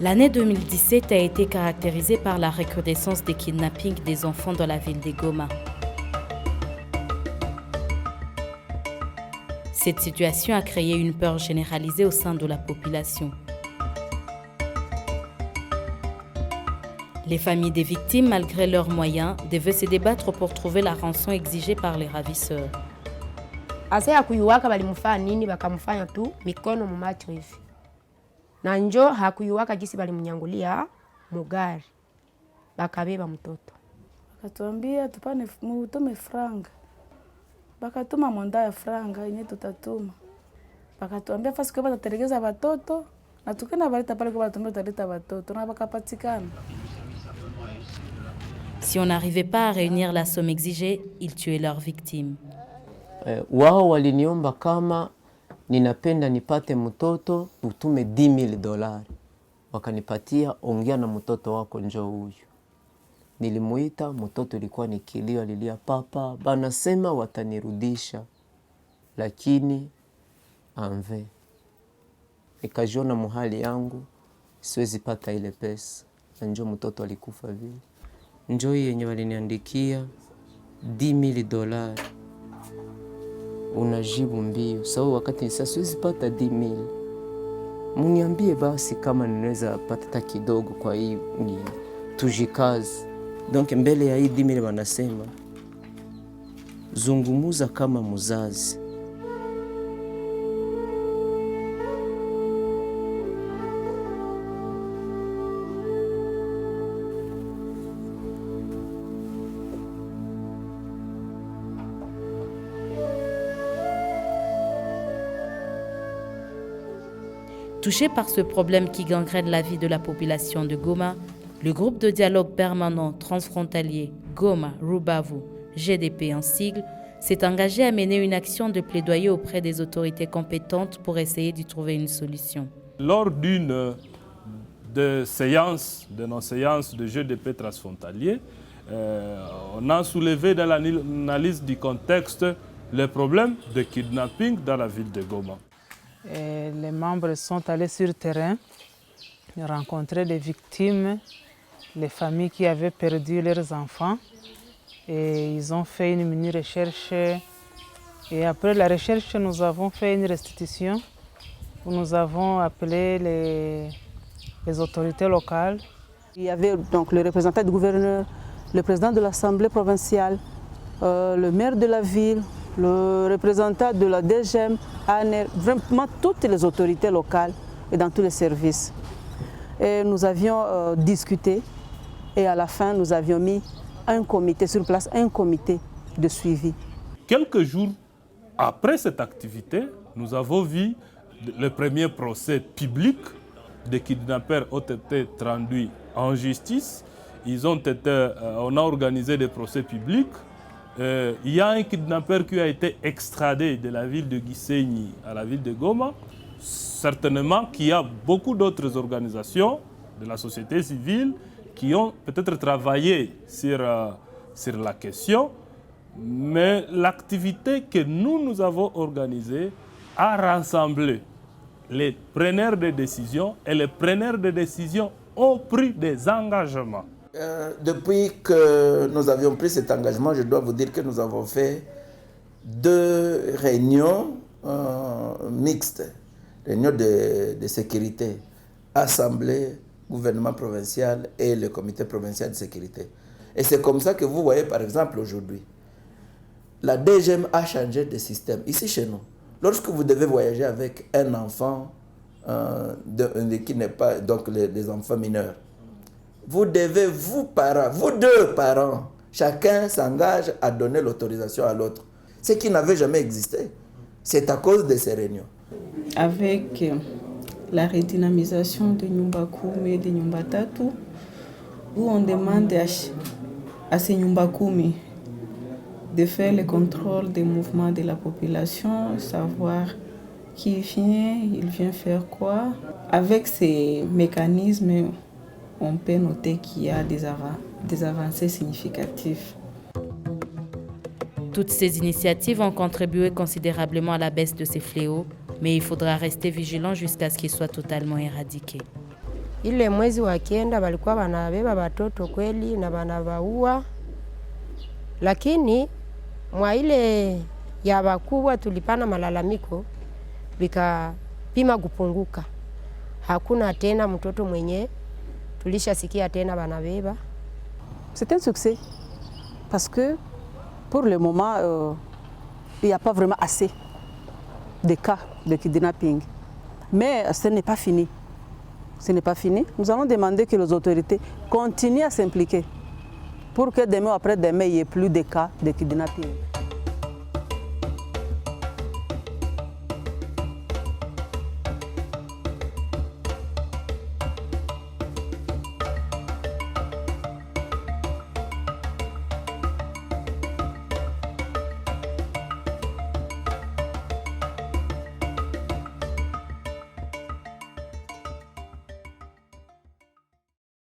L'année 2017 a été caractérisée par la recrudescence des kidnappings des enfants dans la ville de Goma. Cette situation a créé une peur généralisée au sein de la population. Les familles des victimes, malgré leurs moyens, devaient se débattre pour trouver la rançon exigée par les ravisseurs. Asa hakuyuwaka balimufanya nini bakamfanya tu mikono mu macho hivi. Na njo hakuyuwaka jinsi balimnyangulia mugari. Bakabeba mtoto. Bakatuambia tupane mutume franga. Bakatuma monda ya franga yenye tutatuma. Bakatuambia fasi kwa batateregeza watoto na tukena baleta pale kwa batumbe tutaleta watoto na bakapatikana. Si on n'arrivait pas à réunir la somme exigée, ils tuaient leurs victimes. Wao waliniomba kama ninapenda nipate mtoto utume $10,000. Wakanipatia, ongea na mtoto wako njoo huyu. Nilimuita, mtoto ilikuwa ni kilio, alilia papa, banasema watanirudisha. Lakini anve. Nikajiona muhali yangu, siwezi pata ile pesa. Na njoo mtoto alikufa vile. Njoo yenye waliniandikia $10,000. Unajibu mbio. Sawa wakati sasa siwezi pata 10,000. Muniambie basi kama ninaweza pata kidogo kwa hii ni tujikazi. Donc mbele ya hii 10,000 wanasema zungumuza kama mzazi. Touché par ce problème qui gangrène la vie de la population de Goma, le groupe de dialogue permanent transfrontalier Goma-Rubavu, GDP en sigle, s'est engagé à mener une action de plaidoyer auprès des autorités compétentes pour essayer d'y trouver une solution. Lors d'une de nos séances de GDP transfrontalier, on a soulevé dans l'analyse du contexte le problème de kidnapping dans la ville de Goma. Les membres sont allés sur le terrain, rencontrer les victimes, les familles qui avaient perdu leurs enfants. Et ils ont fait une mini-recherche. Et après la recherche, nous avons fait une restitution où nous avons appelé les autorités locales. Il y avait donc le représentant du gouverneur, le président de l'Assemblée provinciale, le maire de la ville, le représentant de la DGM, ANR, vraiment toutes les autorités locales et dans tous les services. Et nous avions discuté et à la fin nous avions mis un comité sur place, un comité de suivi. Quelques jours après cette activité, nous avons vu le premier procès public des kidnappeurs ont été traduits en justice. On a organisé des procès publics. Il y a un kidnappeur qui a été extradé de la ville de Gisenyi à la ville de Goma. Certainement qu'il y a beaucoup d'autres organisations de la société civile qui ont peut-être travaillé sur la question, mais l'activité que nous avons organisée a rassemblé les preneurs de décision et les preneurs de décision ont pris des engagements. Depuis que nous avions pris cet engagement, je dois vous dire que nous avons fait 2 réunions mixtes, réunions de sécurité, assemblée, gouvernement provincial et le comité provincial de sécurité. Et c'est comme ça que vous voyez par exemple aujourd'hui, la DGM a changé de système ici chez nous. Lorsque vous devez voyager avec un enfant qui n'est pas, donc les enfants mineurs, vous devez, vous deux parents, chacun s'engage à donner l'autorisation à l'autre. Ce qui n'avait jamais existé. C'est à cause de ces réunions. Avec la redynamisation de Nyumbakumi et de Nyumbatatu, où on demande à ces Nyumbakumi de faire le contrôle des mouvements de la population, savoir qui vient, il vient faire quoi. Avec ces mécanismes, on peut noter qu'il y a des avancées significatives. Toutes ces initiatives ont contribué considérablement à la baisse de ces fléaux, mais il faudra rester vigilant jusqu'à ce qu'ils soient totalement éradiqués. Ile mwezi wa kenda walikuwa wanabeba watoto kweli na wanawaua, lakini mwa ile ya wakubwa tulipana malalamiko vikapima kupunguka. Hakuna tena mtoto mwenye tulishasikia tena wanabeba. C'est un succès parce que pour le moment il n'y a pas vraiment assez de cas de kidnapping. Mais ce n'est pas fini. Ce n'est pas fini. Nous allons demander que les autorités continuent à s'impliquer pour que demain ou après-demain, il n'y ait plus de cas de kidnapping.